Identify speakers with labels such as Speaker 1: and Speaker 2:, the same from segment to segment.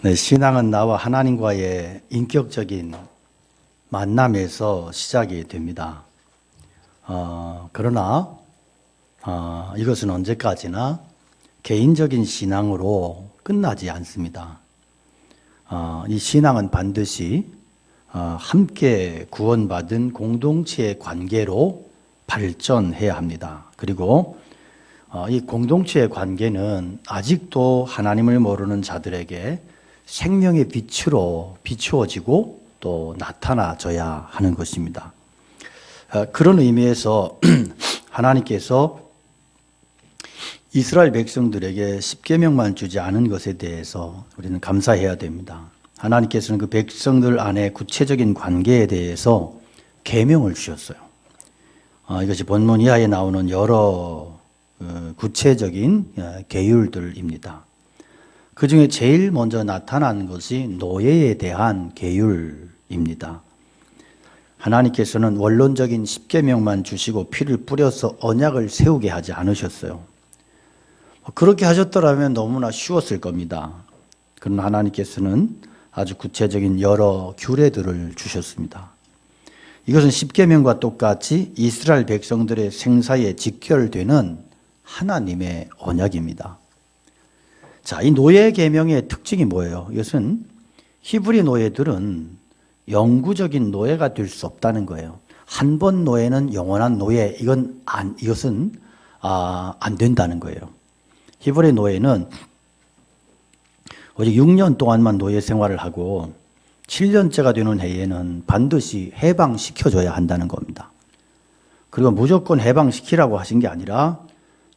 Speaker 1: 네, 신앙은 나와 하나님과의 인격적인 만남에서 시작이 됩니다. 그러나 이것은 언제까지나 개인적인 신앙으로 끝나지 않습니다. 이 신앙은 반드시 함께 구원받은 공동체의 관계로 발전해야 합니다. 그리고 이 공동체의 관계는 아직도 하나님을 모르는 자들에게 생명의 빛으로 비추어지고 또 나타나져야 하는 것입니다. 그런 의미에서 하나님께서 이스라엘 백성들에게 십계명만 주지 않은 것에 대해서 우리는 감사해야 됩니다. 하나님께서는 그 백성들 안에 구체적인 관계에 대해서 계명을 주셨어요. 이것이 본문 이하에 나오는 여러 구체적인 계율들입니다. 그 중에 제일 먼저 나타난 것이 노예에 대한 계율입니다. 하나님께서는 원론적인 십계명만 주시고 피를 뿌려서 언약을 세우게 하지 않으셨어요. 그렇게 하셨더라면 너무나 쉬웠을 겁니다. 그러나 하나님께서는 아주 구체적인 여러 규례들을 주셨습니다. 이것은 십계명과 똑같이 이스라엘 백성들의 생사에 직결되는 하나님의 언약입니다. 자, 이 노예 계명의 특징이 뭐예요? 이것은 히브리 노예들은 영구적인 노예가 될 수 없다는 거예요. 한 번 노예는 영원한 노예, 이것은 안 된다는 거예요. 히브리 노예는 오직 6년 동안만 노예 생활을 하고 7년째가 되는 해에는 반드시 해방시켜줘야 한다는 겁니다. 그리고 무조건 해방시키라고 하신 게 아니라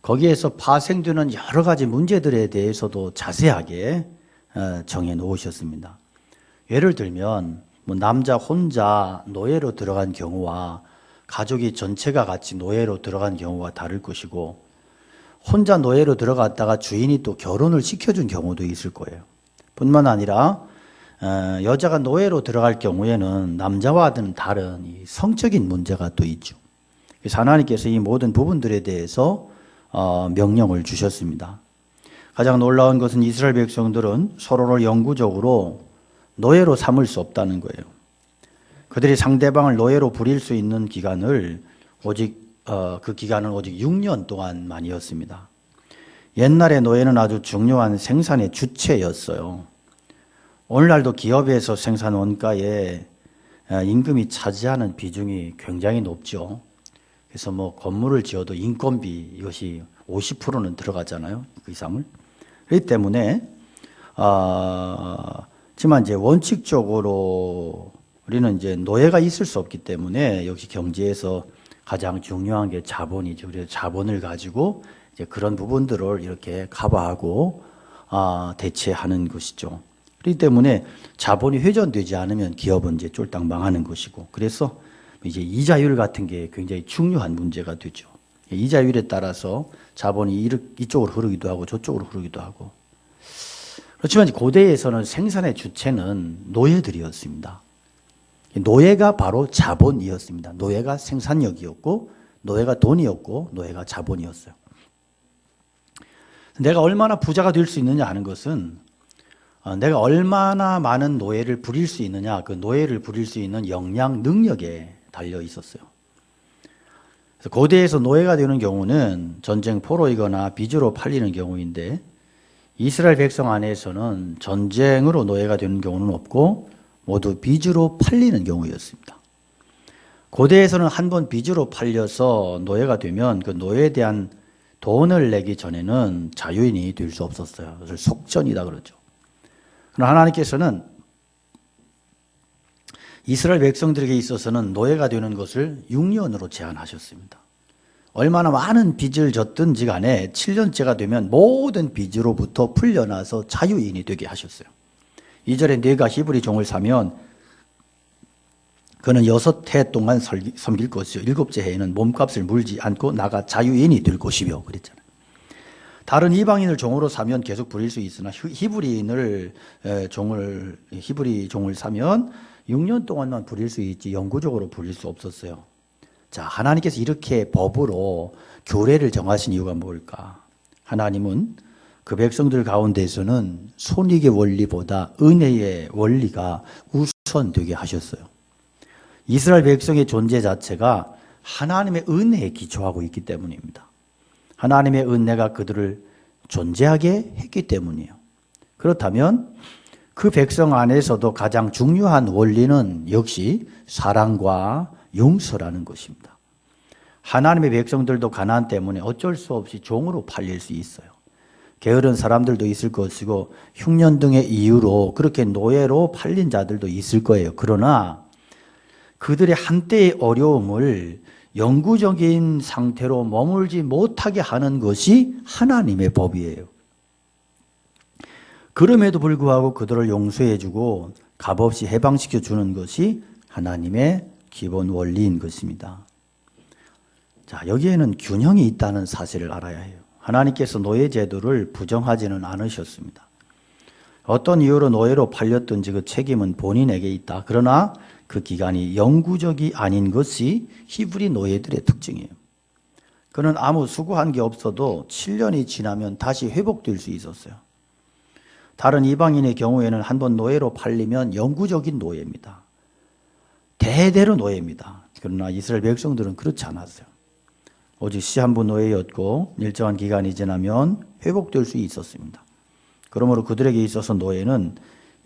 Speaker 1: 거기에서 파생되는 여러 가지 문제들에 대해서도 자세하게 정해 놓으셨습니다. 예를 들면 남자 혼자 노예로 들어간 경우와 가족이 전체가 같이 노예로 들어간 경우가 다를 것이고, 혼자 노예로 들어갔다가 주인이 또 결혼을 시켜준 경우도 있을 거예요. 뿐만 아니라 여자가 노예로 들어갈 경우에는 남자와는 다른 이 성적인 문제가 또 있죠. 그래서 하나님께서 이 모든 부분들에 대해서 명령을 주셨습니다. 가장 놀라운 것은 이스라엘 백성들은 서로를 영구적으로 노예로 삼을 수 없다는 거예요. 그들이 상대방을 노예로 부릴 수 있는 기간을 그 기간은 오직 6년 동안만이었습니다. 옛날의 노예는 아주 중요한 생산의 주체였어요. 오늘날도 기업에서 생산 원가에 임금이 차지하는 비중이 굉장히 높죠. 그래서 건물을 지어도 인건비 이것이 50%는 들어가잖아요. 그 이상을. 그렇기 때문에 하지만 이제 원칙적으로 우리는 이제 노예가 있을 수 없기 때문에 역시 경제에서 가장 중요한 게 자본이죠. 그래서 자본을 가지고 이제 그런 부분들을 이렇게 커버하고 대체하는 것이죠. 그렇기 때문에 자본이 회전되지 않으면 기업은 이제 쫄딱 망하는 것이고, 그래서 이제 이자율 같은 게 굉장히 중요한 문제가 되죠. 이자율에 따라서 자본이 이쪽으로 흐르기도 하고 저쪽으로 흐르기도 하고. 그렇지만 고대에서는 생산의 주체는 노예들이었습니다. 노예가 바로 자본이었습니다. 노예가 생산력이었고, 노예가 돈이었고, 노예가 자본이었어요. 내가 얼마나 부자가 될 수 있느냐 하는 것은 내가 얼마나 많은 노예를 부릴 수 있느냐, 그 노예를 부릴 수 있는 역량, 능력에 달려 있었어요. 그래서 고대에서 노예가 되는 경우는 전쟁 포로이거나 빚으로 팔리는 경우인데, 이스라엘 백성 안에서는 전쟁으로 노예가 되는 경우는 없고 모두 빚으로 팔리는 경우였습니다. 고대에서는 한 번 빚으로 팔려서 노예가 되면 그 노예에 대한 돈을 내기 전에는 자유인이 될 수 없었어요. 그것을 속전이다 그러죠. 그러나 하나님께서는 이스라엘 백성들에게 있어서는 노예가 되는 것을 6년으로 제한하셨습니다. 얼마나 많은 빚을 졌든지 간에 7년째가 되면 모든 빚으로부터 풀려나서 자유인이 되게 하셨어요. 2절에 네가 히브리 종을 사면 그는 6해 동안 섬길 것이요 7째 해에는 몸값을 물지 않고 나가 자유인이 될 것이며 그랬잖아요. 다른 이방인을 종으로 사면 계속 부릴 수 있으나 히브리 종을 사면 6년 동안만 부릴 수 있지 영구적으로 부릴 수 없었어요. 자, 하나님께서 이렇게 법으로 규례를 정하신 이유가 뭘까? 하나님은 그 백성들 가운데서는 손익의 원리보다 은혜의 원리가 우선되게 하셨어요. 이스라엘 백성의 존재 자체가 하나님의 은혜에 기초하고 있기 때문입니다. 하나님의 은혜가 그들을 존재하게 했기 때문이에요. 그렇다면 그 백성 안에서도 가장 중요한 원리는 역시 사랑과 용서라는 것입니다. 하나님의 백성들도 가난 때문에 어쩔 수 없이 종으로 팔릴 수 있어요. 게으른 사람들도 있을 것이고 흉년 등의 이유로 그렇게 노예로 팔린 자들도 있을 거예요. 그러나 그들의 한때의 어려움을 영구적인 상태로 머물지 못하게 하는 것이 하나님의 법이에요. 그럼에도 불구하고 그들을 용서해주고 값없이 해방시켜주는 것이 하나님의 기본 원리인 것입니다. 자, 여기에는 균형이 있다는 사실을 알아야 해요. 하나님께서 노예 제도를 부정하지는 않으셨습니다. 어떤 이유로 노예로 팔렸든지 그 책임은 본인에게 있다. 그러나 그 기간이 영구적이 아닌 것이 히브리 노예들의 특징이에요. 그는 아무 수고한 게 없어도 7년이 지나면 다시 회복될 수 있었어요. 다른 이방인의 경우에는 한번 노예로 팔리면 영구적인 노예입니다. 대대로 노예입니다. 그러나 이스라엘 백성들은 그렇지 않았어요. 오직 시한부 노예였고 일정한 기간이 지나면 회복될 수 있었습니다. 그러므로 그들에게 있어서 노예는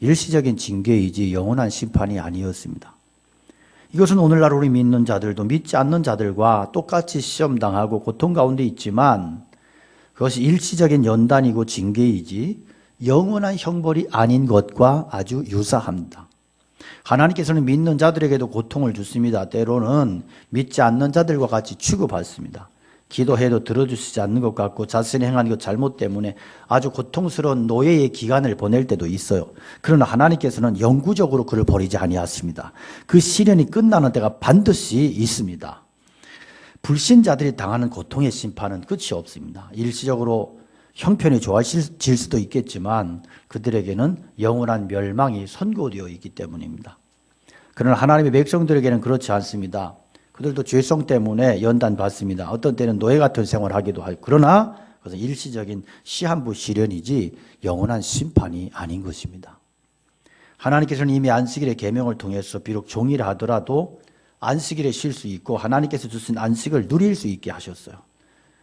Speaker 1: 일시적인 징계이지 영원한 심판이 아니었습니다. 이것은 오늘날 우리 믿는 자들도 믿지 않는 자들과 똑같이 시험당하고 고통 가운데 있지만 그것이 일시적인 연단이고 징계이지 영원한 형벌이 아닌 것과 아주 유사합니다. 하나님께서는 믿는 자들에게도 고통을 주십니다. 때로는 믿지 않는 자들과 같이 취급받습니다. 기도해도 들어주시지 않는 것 같고 자신이 행한 것 잘못 때문에 아주 고통스러운 노예의 기간을 보낼 때도 있어요. 그러나 하나님께서는 영구적으로 그를 버리지 아니하십니다. 그 시련이 끝나는 때가 반드시 있습니다. 불신자들이 당하는 고통의 심판은 끝이 없습니다. 일시적으로 형편이 좋아질 수도 있겠지만 그들에게는 영원한 멸망이 선고되어 있기 때문입니다. 그러나 하나님의 백성들에게는 그렇지 않습니다. 그들도 죄성 때문에 연단받습니다. 어떤 때는 노예 같은 생활을 하기도 하고 그러나 그것은 일시적인 시한부 시련이지 영원한 심판이 아닌 것입니다. 하나님께서는 이미 안식일의 계명을 통해서 비록 종이라 하더라도 안식일에 쉴 수 있고 하나님께서 주신 안식을 누릴 수 있게 하셨어요.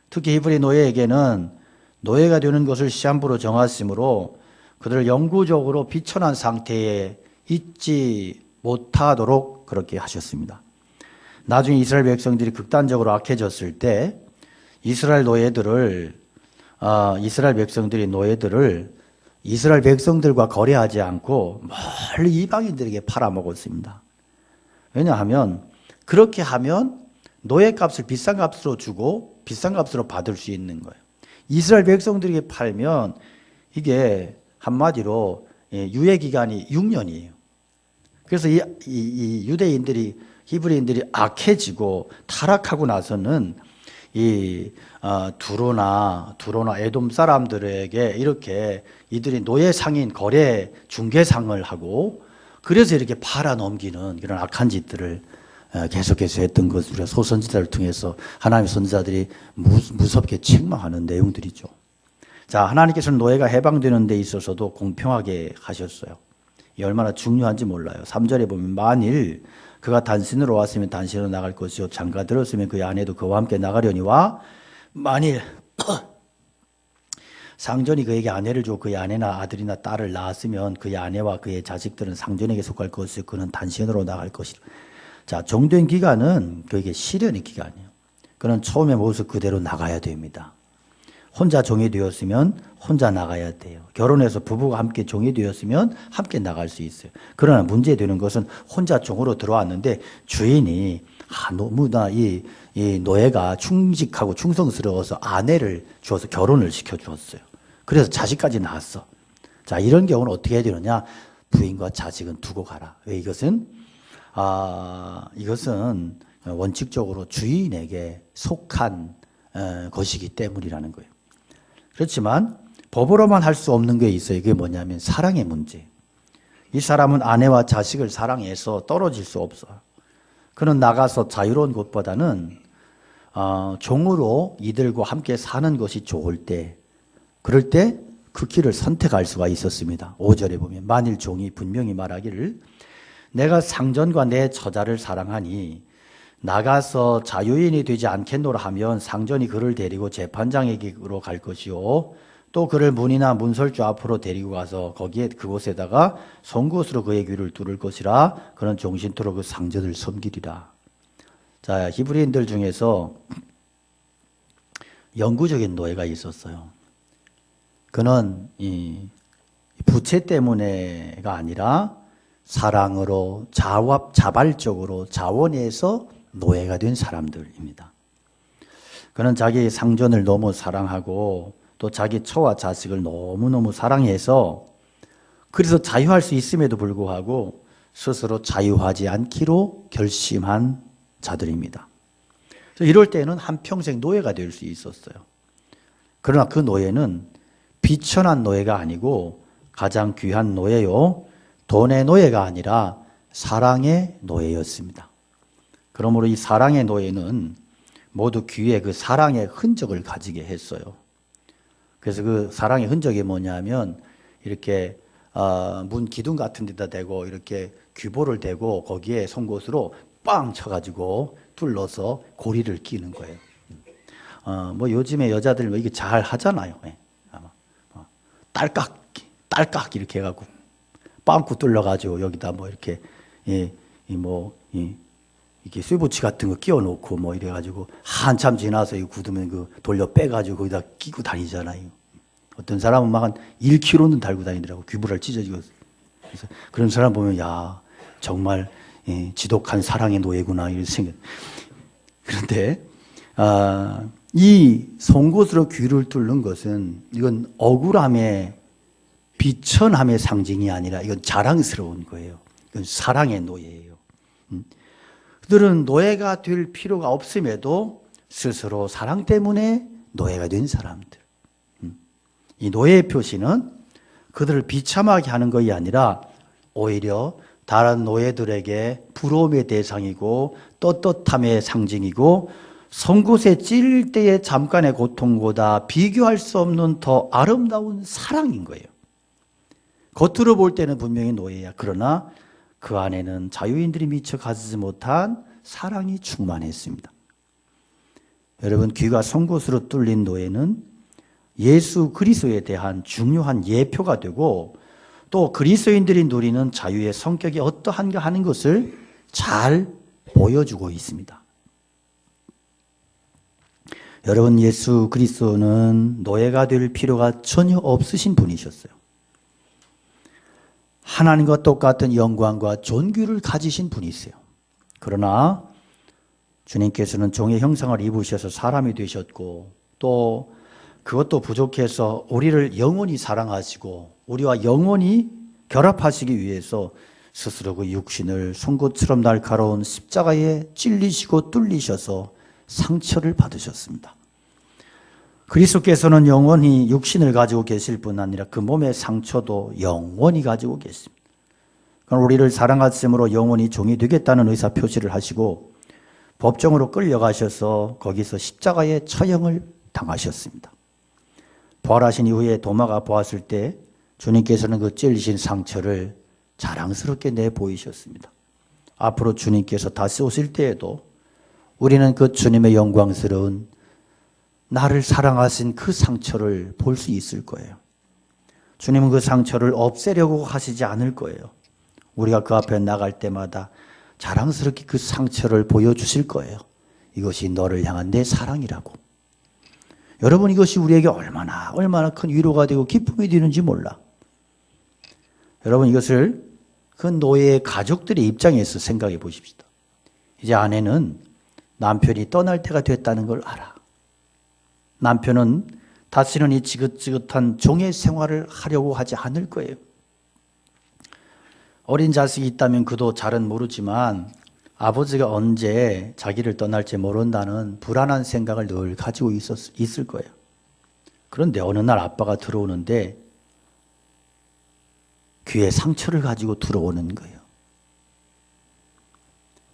Speaker 1: 특히 히브리 노예에게는 노예가 되는 것을 시한부로 정하심으로 그들을 영구적으로 비천한 상태에 있지 못하도록 그렇게 하셨습니다. 나중에 이스라엘 백성들이 극단적으로 악해졌을 때 이스라엘 백성들이 노예들을 이스라엘 백성들과 거래하지 않고 멀리 이방인들에게 팔아먹었습니다. 왜냐하면 그렇게 하면 노예값을 비싼 값으로 주고 비싼 값으로 받을 수 있는 거예요. 이스라엘 백성들에게 팔면 이게 한마디로 유예기간이 6년이에요. 그래서 이 유대인들이 히브리인들이 악해지고 타락하고 나서는 두로나 에돔 사람들에게 이렇게 이들이 노예 상인 거래 중개상을 하고 그래서 이렇게 팔아넘기는 이런 악한 짓들을 계속해서 했던 것을 우리가 소선지자를 통해서 하나님의 선지자들이 무섭게 책망하는 내용들이죠. 자, 하나님께서는 노예가 해방되는 데 있어서도 공평하게 하셨어요. 이 얼마나 중요한지 몰라요. 3절에 보면 만일 그가 단신으로 왔으면 단신으로 나갈 것이요 장가 들었으면 그의 아내도 그와 함께 나가려니와 만일 상전이 그에게 아내를 주고 그의 아내나 아들이나 딸을 낳았으면 그의 아내와 그의 자식들은 상전에게 속할 것이요 그는 단신으로 나갈 것이라. 자, 종된 기간은 그에게 시련의 기간이에요. 그는 처음의 모습 그대로 나가야 됩니다. 혼자 종이 되었으면 혼자 나가야 돼요. 결혼해서 부부가 함께 종이 되었으면 함께 나갈 수 있어요. 그러나 문제되는 것은 혼자 종으로 들어왔는데 주인이 너무나 이 노예가 충직하고 충성스러워서 아내를 주어서 결혼을 시켜주었어요. 그래서 자식까지 낳았어. 자, 이런 경우는 어떻게 해야 되느냐? 부인과 자식은 두고 가라. 왜 이것은 원칙적으로 주인에게 속한 것이기 때문이라는 거예요. 그렇지만 법으로만 할 수 없는 게 있어요. 이게 뭐냐면 사랑의 문제. 이 사람은 아내와 자식을 사랑해서 떨어질 수 없어. 그는 나가서 자유로운 것보다는 종으로 이들과 함께 사는 것이 좋을 때 그럴 때 그 길을 선택할 수가 있었습니다. 5절에 보면 만일 종이 분명히 말하기를 내가 상전과 내 처자를 사랑하니 나가서 자유인이 되지 않겠노라 하면 상전이 그를 데리고 재판장에게로 갈 것이요 또 그를 문이나 문설주 앞으로 데리고 가서 거기에 그곳에다가 송곳으로 그의 귀를 뚫을 것이라 그는 종신토록 그 상전을 섬기리라. 자, 히브리인들 중에서 영구적인 노예가 있었어요. 그는 이 부채 때문에가 아니라 사랑으로 자발적으로 자원해서 노예가 된 사람들입니다. 그는 자기 상전을 너무 사랑하고 또 자기 처와 자식을 너무너무 사랑해서 그래서 자유할 수 있음에도 불구하고 스스로 자유하지 않기로 결심한 자들입니다. 그래서 이럴 때는 한평생 노예가 될 수 있었어요. 그러나 그 노예는 비천한 노예가 아니고 가장 귀한 노예요. 돈의 노예가 아니라 사랑의 노예였습니다. 그러므로 이 사랑의 노예는 모두 귀에 그 사랑의 흔적을 가지게 했어요. 그래서 그 사랑의 흔적이 뭐냐면 이렇게 문 기둥 같은 데다 대고 이렇게 귀보를 대고 거기에 송곳으로 빵 쳐가지고 뚫러서 고리를 끼는 거예요. 뭐 요즘에 여자들 뭐 이게 잘 하잖아요. 딸깍 이렇게 해갖고 빵꾸 뚫려가지고 여기다 뭐 이렇게 이게 쇠붙이 같은 거 끼워 놓고 뭐 이래가지고 한참 지나서 이거 굳으면 그 돌려 빼가지고 거기다 끼고 다니잖아요. 어떤 사람은 막 한 1kg는 달고 다니더라고. 귀부를 찢어지고. 그래서 그런 사람 보면 야 정말 지독한 사랑의 노예구나 이런 생각. 그런데 이 송곳으로 귀를 뚫는 것은 이건 억울함의 비천함의 상징이 아니라 이건 자랑스러운 거예요. 이건 사랑의 노예예요. 그들은 노예가 될 필요가 없음에도 스스로 사랑 때문에 노예가 된 사람들. 이 노예의 표시는 그들을 비참하게 하는 것이 아니라 오히려 다른 노예들에게 부러움의 대상이고 떳떳함의 상징이고 송곳에 찔릴 때의 잠깐의 고통보다 비교할 수 없는 더 아름다운 사랑인 거예요. 겉으로 볼 때는 분명히 노예야. 그러나 그 안에는 자유인들이 미처 가지지 못한 사랑이 충만했습니다. 여러분, 귀가 송곳으로 뚫린 노예는 예수 그리스도에 대한 중요한 예표가 되고 또 그리스도인들이 누리는 자유의 성격이 어떠한가 하는 것을 잘 보여주고 있습니다. 여러분, 예수 그리스도는 노예가 될 필요가 전혀 없으신 분이셨어요. 하나님과 똑같은 영광과 존귀를 가지신 분이세요. 그러나 주님께서는 종의 형상을 입으셔서 사람이 되셨고 또 그것도 부족해서 우리를 영원히 사랑하시고 우리와 영원히 결합하시기 위해서 스스로 그 육신을 송곳처럼 날카로운 십자가에 찔리시고 뚫리셔서 상처를 받으셨습니다. 그리스도께서는 영원히 육신을 가지고 계실 뿐 아니라 그 몸의 상처도 영원히 가지고 계십니다. 그럼 우리를 사랑하심으로 영원히 종이 되겠다는 의사표시를 하시고 법정으로 끌려가셔서 거기서 십자가에 처형을 당하셨습니다. 부활하신 이후에 도마가 보았을 때 주님께서는 그 찔리신 상처를 자랑스럽게 내보이셨습니다. 앞으로 주님께서 다시 오실 때에도 우리는 그 주님의 영광스러운 나를 사랑하신 그 상처를 볼 수 있을 거예요. 주님은 그 상처를 없애려고 하시지 않을 거예요. 우리가 그 앞에 나갈 때마다 자랑스럽게 그 상처를 보여주실 거예요. 이것이 너를 향한 내 사랑이라고. 여러분, 이것이 우리에게 얼마나 큰 위로가 되고 기쁨이 되는지 몰라. 여러분, 이것을 그 노예의 가족들의 입장에서 생각해 보십시다. 이제 아내는 남편이 떠날 때가 됐다는 걸 알아. 남편은 다시는 이 지긋지긋한 종의 생활을 하려고 하지 않을 거예요. 어린 자식이 있다면 그도 잘은 모르지만 아버지가 언제 자기를 떠날지 모른다는 불안한 생각을 늘 가지고 있을 거예요. 그런데 어느 날 아빠가 들어오는데 귀에 상처를 가지고 들어오는 거예요.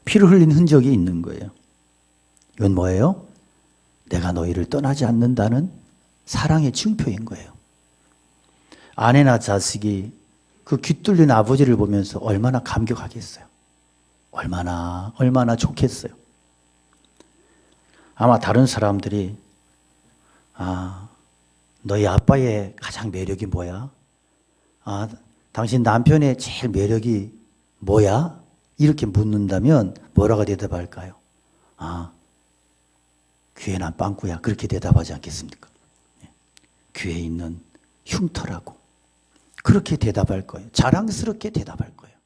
Speaker 1: 피를 흘린 흔적이 있는 거예요. 이건 뭐예요? 내가 너희를 떠나지 않는다는 사랑의 증표인 거예요. 아내나 자식이 그 귀뚫린 아버지를 보면서 얼마나 감격하겠어요. 얼마나 좋겠어요. 아마 다른 사람들이 너희 아빠의 가장 매력이 뭐야? 당신 남편의 제일 매력이 뭐야? 이렇게 묻는다면 뭐라고 대답할까요? 귀에 난 빵꾸야. 그렇게 대답하지 않겠습니까? 귀에 있는 흉터라고. 그렇게 대답할 거예요. 자랑스럽게 대답할 거예요.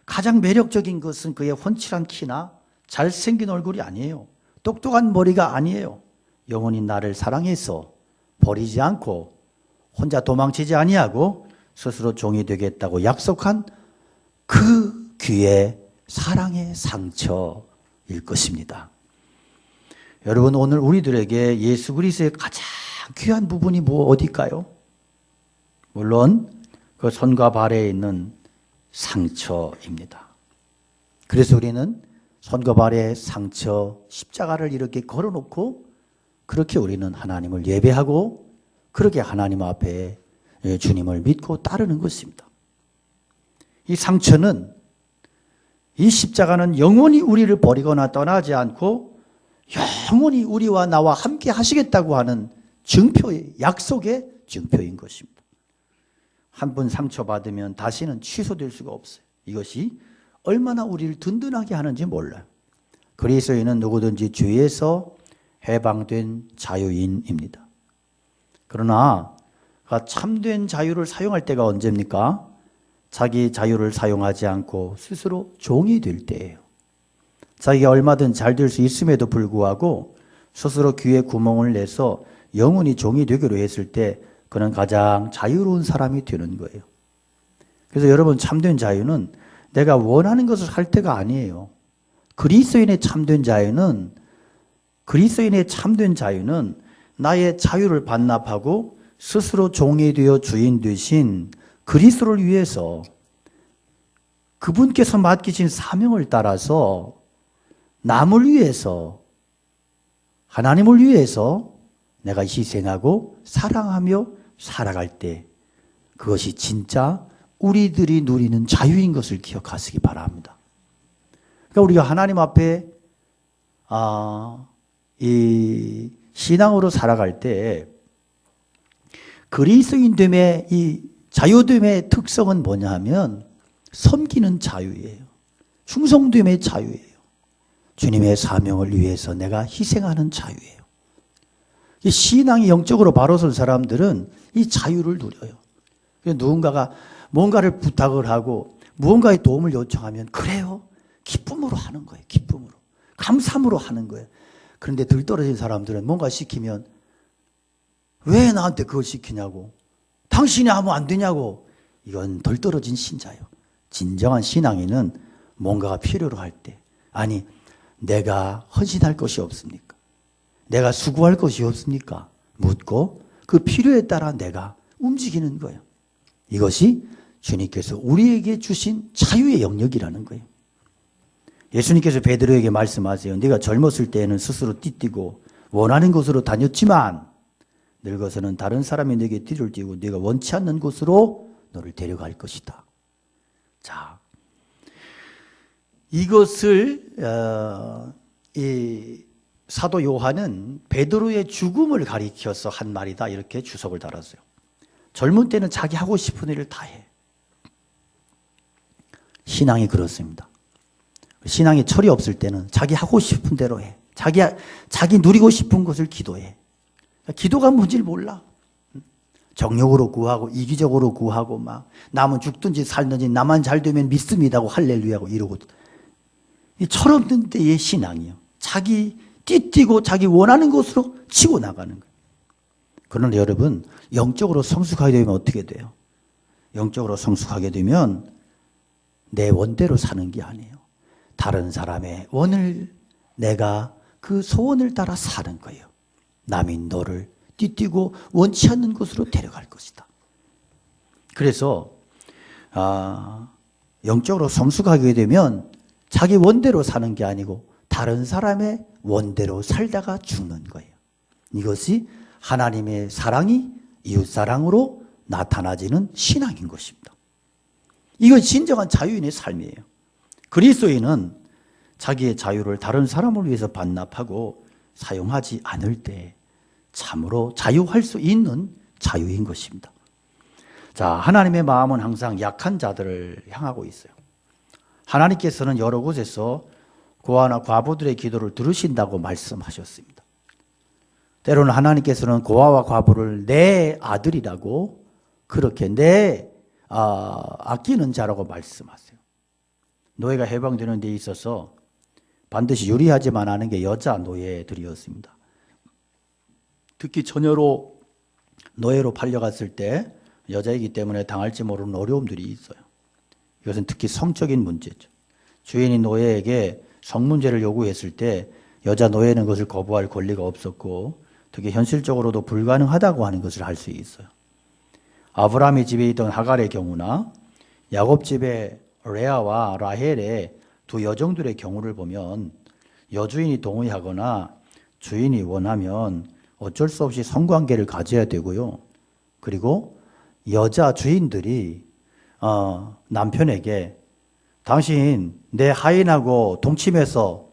Speaker 1: 가장 매력적인 것은 그의 훤칠한 키나 잘생긴 얼굴이 아니에요. 똑똑한 머리가 아니에요. 영원히 나를 사랑해서 버리지 않고 혼자 도망치지 아니하고 스스로 종이 되겠다고 약속한 그 귀의 사랑의 상처일 것입니다. 여러분, 오늘 우리들에게 예수 그리스도의 가장 귀한 부분이 어디일까요? 물론 그 손과 발에 있는 상처입니다. 그래서 우리는 손과 발에 상처, 십자가를 이렇게 걸어놓고 그렇게 우리는 하나님을 예배하고 그렇게 하나님 앞에 주님을 믿고 따르는 것입니다. 이 상처는, 이 십자가는 영원히 우리를 버리거나 떠나지 않고 영원히 우리와 나와 함께 하시겠다고 하는 증표의, 약속의 증표인 것입니다. 한 번 상처받으면 다시는 취소될 수가 없어요. 이것이 얼마나 우리를 든든하게 하는지 몰라요. 그리스도인은 누구든지 죄에서 해방된 자유인입니다. 그러나 참된 자유를 사용할 때가 언제입니까? 자기 자유를 사용하지 않고 스스로 종이 될 때예요. 자기가 얼마든 잘 될 수 있음에도 불구하고 스스로 귀에 구멍을 내서 영원히 종이 되기로 했을 때 그는 가장 자유로운 사람이 되는 거예요. 그래서 여러분, 참된 자유는 내가 원하는 것을 할 때가 아니에요. 그리스도인의 참된 자유는 나의 자유를 반납하고 스스로 종이 되어 주인 되신 그리스도를 위해서, 그분께서 맡기신 사명을 따라서 남을 위해서, 하나님을 위해서 내가 희생하고 사랑하며 살아갈 때, 그것이 진짜 우리들이 누리는 자유인 것을 기억하시기 바랍니다. 그러니까 우리가 하나님 앞에 이 신앙으로 살아갈 때 그리스도인됨의 이 자유됨의 특성은 뭐냐 하면 섬기는 자유예요. 충성됨의 자유예요. 주님의 사명을 위해서 내가 희생하는 자유예요. 이 신앙이 영적으로 바로 선 사람들은 이 자유를 누려요. 누군가가 뭔가를 부탁을 하고 무언가의 도움을 요청하면 그래요. 기쁨으로 하는 거예요. 기쁨으로. 감사함으로 하는 거예요. 그런데 들떨어진 사람들은 뭔가 시키면 왜 나한테 그걸 시키냐고, 당신이 하면 안 되냐고. 이건 덜떨어진 신자예요. 진정한 신앙인은 뭔가가 필요로 할 때, 아니 내가 헌신할 것이 없습니까? 내가 수고할 것이 없습니까? 묻고 그 필요에 따라 내가 움직이는 거예요. 이것이 주님께서 우리에게 주신 자유의 영역이라는 거예요. 예수님께서 베드로에게 말씀하세요. 네가 젊었을 때에는 스스로 띠뛰고 원하는 곳으로 다녔지만 늙어서는 다른 사람이 네게 띠를 띠고 네가 원치 않는 곳으로 너를 데려갈 것이다. 자, 이것을 이 사도 요한은 베드로의 죽음을 가리켜서 한 말이다, 이렇게 주석을 달았어요. 젊은 때는 자기 하고 싶은 일을 다 해. 신앙이 그렇습니다. 신앙이 철이 없을 때는 자기 하고 싶은 대로 해. 자기 누리고 싶은 것을 기도해. 기도가 뭔지 몰라. 정욕으로 구하고 이기적으로 구하고 막 남은 죽든지 살든지 나만 잘 되면 믿습니다고 할렐루야고 이러고, 이 철없는 때의 신앙이요. 자기 띠뛰고 자기 원하는 곳으로 치고 나가는 거예요. 그런데 여러분, 영적으로 성숙하게 되면 어떻게 돼요? 영적으로 성숙하게 되면 내 원대로 사는 게 아니에요. 다른 사람의 원을, 내가 그 소원을 따라 사는 거예요. 남이 너를 띠뛰고 원치 않는 곳으로 데려갈 것이다. 그래서 영적으로 성숙하게 되면 자기 원대로 사는 게 아니고 다른 사람의 원대로 살다가 죽는 거예요. 이것이 하나님의 사랑이 이웃사랑으로 나타나지는 신앙인 것입니다. 이건 진정한 자유인의 삶이에요. 그리스도인은 자기의 자유를 다른 사람을 위해서 반납하고 사용하지 않을 때 참으로 자유할 수 있는 자유인 것입니다. 자, 하나님의 마음은 항상 약한 자들을 향하고 있어요. 하나님께서는 여러 곳에서 고아나 과부들의 기도를 들으신다고 말씀하셨습니다. 때로는 하나님께서는 고아와 과부를 내 아들이라고 그렇게 아끼는 자라고 말씀하세요. 노예가 해방되는 데 있어서 반드시 유리하지만 않은 게 여자 노예들이었습니다. 특히 처녀로 노예로 팔려갔을 때 여자이기 때문에 당할지 모르는 어려움들이 있어요. 이것은 특히 성적인 문제죠. 주인이 노예에게 성문제를 요구했을 때 여자 노예는 그것을 거부할 권리가 없었고 특히 현실적으로도 불가능하다고 하는 것을 알 수 있어요. 아브라함의 집에 있던 하갈의 경우나 야곱 집의 레아와 라헬의 두 여종들의 경우를 보면 여주인이 동의하거나 주인이 원하면 어쩔 수 없이 성관계를 가져야 되고요. 그리고 여자 주인들이 남편에게 당신 내 하인하고 동침해서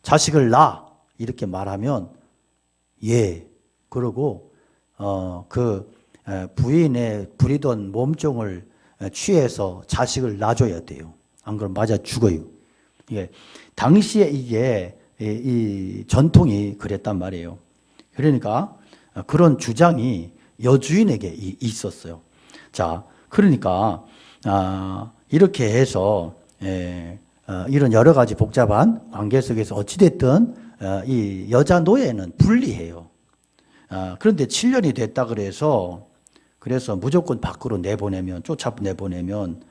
Speaker 1: 자식을 낳아 이렇게 말하면 예 그러고 그 부인의 부리던 몸종을 취해서 자식을 낳아줘야 돼요. 안 그러면 맞아 죽어요. 예, 당시에 이게 이 전통이 그랬단 말이에요. 그러니까 그런 주장이 여주인에게 있었어요. 자, 그러니까 이렇게 해서 이런 여러 가지 복잡한 관계 속에서 어찌됐든 이 여자 노예는 불리해요. 그런데 7년이 됐다 그래서 무조건 밖으로 쫓아내보내면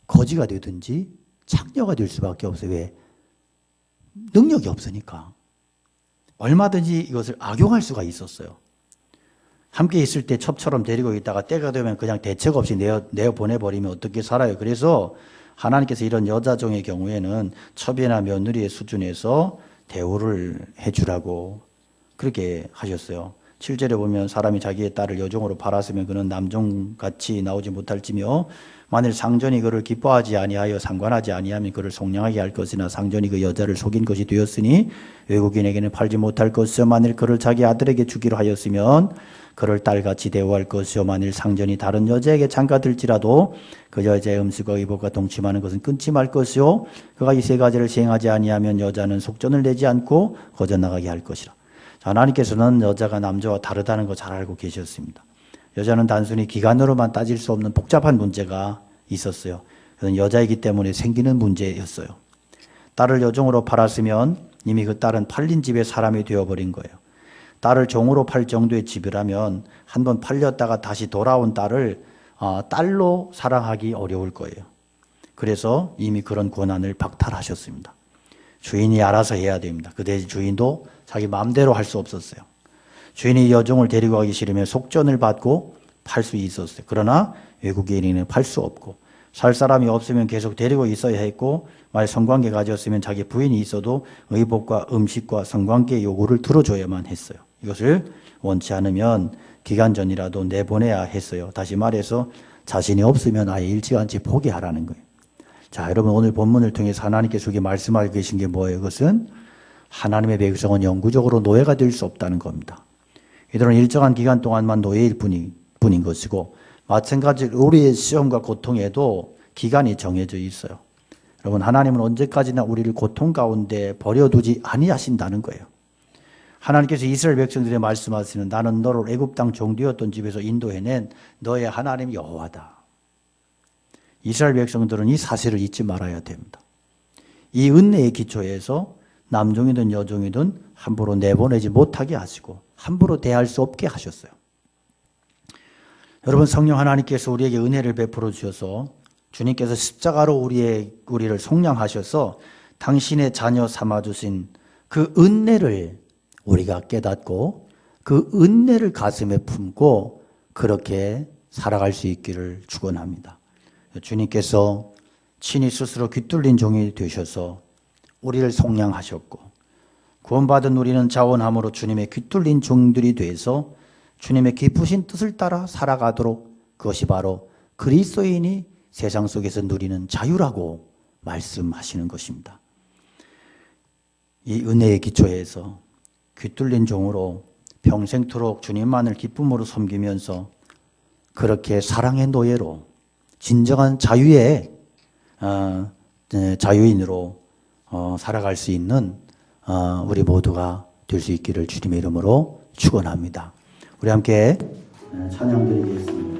Speaker 1: 거지가 되든지 창녀가 될 수밖에 없어요. 왜? 능력이 없으니까. 얼마든지 이것을 악용할 수가 있었어요. 함께 있을 때 첩처럼 데리고 있다가 때가 되면 그냥 대책 없이 내어보내버리면 어떻게 살아요. 그래서 하나님께서 이런 여자종의 경우에는 첩이나 며느리의 수준에서 대우를 해주라고 그렇게 하셨어요. 7절에 보면 사람이 자기의 딸을 여종으로 팔았으면 그는 남종같이 나오지 못할지며 만일 상전이 그를 기뻐하지 아니하여 상관하지 아니하면 그를 속량하게 할 것이나 상전이 그 여자를 속인 것이 되었으니 외국인에게는 팔지 못할 것이요 만일 그를 자기 아들에게 주기로 하였으면 그를 딸같이 대우할 것이요 만일 상전이 다른 여자에게 장가들지라도 그 여자의 음식과 의복과 동침하는 것은 끊지 말 것이요 그가 이 세 가지를 시행하지 아니하면 여자는 속전을 내지 않고 거저나가게 할 것이라. 하나님께서는 여자가 남자와 다르다는 거 잘 알고 계셨습니다. 여자는 단순히 기간으로만 따질 수 없는 복잡한 문제가 있었어요. 그건 여자이기 때문에 생기는 문제였어요. 딸을 여종으로 팔았으면 이미 그 딸은 팔린 집의 사람이 되어버린 거예요. 딸을 종으로 팔 정도의 집이라면 한번 팔렸다가 다시 돌아온 딸을 딸로 사랑하기 어려울 거예요. 그래서 이미 그런 권한을 박탈하셨습니다. 주인이 알아서 해야 됩니다. 그 대신 주인도 자기 마음대로 할 수 없었어요. 주인이 여종을 데리고 가기 싫으면 속전을 받고 팔 수 있었어요. 그러나 외국인에게는 팔 수 없고 살 사람이 없으면 계속 데리고 있어야 했고 만약 성관계 가졌으면 자기 부인이 있어도 의복과 음식과 성관계 요구를 들어줘야만 했어요. 이것을 원치 않으면 기간 전이라도 내보내야 했어요. 다시 말해서 자신이 없으면 아예 일찌감치 포기하라는 거예요. 자, 여러분 오늘 본문을 통해서 하나님께서 우리에게 말씀하고 계신 게 뭐예요? 그것은 하나님의 백성은 영구적으로 노예가 될 수 없다는 겁니다. 이들은 일정한 기간 동안만 노예일 뿐인 것이고 마찬가지로 우리의 시험과 고통에도 기간이 정해져 있어요. 여러분 하나님은 언제까지나 우리를 고통 가운데 버려두지 아니하신다는 거예요. 하나님께서 이스라엘 백성들에게 말씀하시는 나는 너를 애굽 땅 종되었던 집에서 인도해낸 너의 하나님 여호와다. 이스라엘 백성들은 이 사실을 잊지 말아야 됩니다. 이 은혜의 기초에서 남종이든 여종이든 함부로 내보내지 못하게 하시고 함부로 대할 수 없게 하셨어요. 여러분 성령 하나님께서 우리에게 은혜를 베풀어 주셔서 주님께서 십자가로 우리를 속량하셔서 당신의 자녀 삼아주신 그 은혜를 우리가 깨닫고 그 은혜를 가슴에 품고 그렇게 살아갈 수 있기를 축원합니다. 주님께서 친히 스스로 귀뚫린 종이 되셔서 우리를 속량하셨고 구원받은 우리는 자원함으로 주님의 귀뚫린 종들이 돼서 주님의 깊으신 뜻을 따라 살아가도록, 그것이 바로 그리스도인이 세상 속에서 누리는 자유라고 말씀하시는 것입니다. 이 은혜의 기초에서 귀뚫린 종으로 평생토록 주님만을 기쁨으로 섬기면서 그렇게 사랑의 노예로 진정한 자유의 자유인으로 살아갈 수 있는 우리 모두가 될 수 있기를 주님의 이름으로 축원합니다. 우리 함께 찬양 드리겠습니다.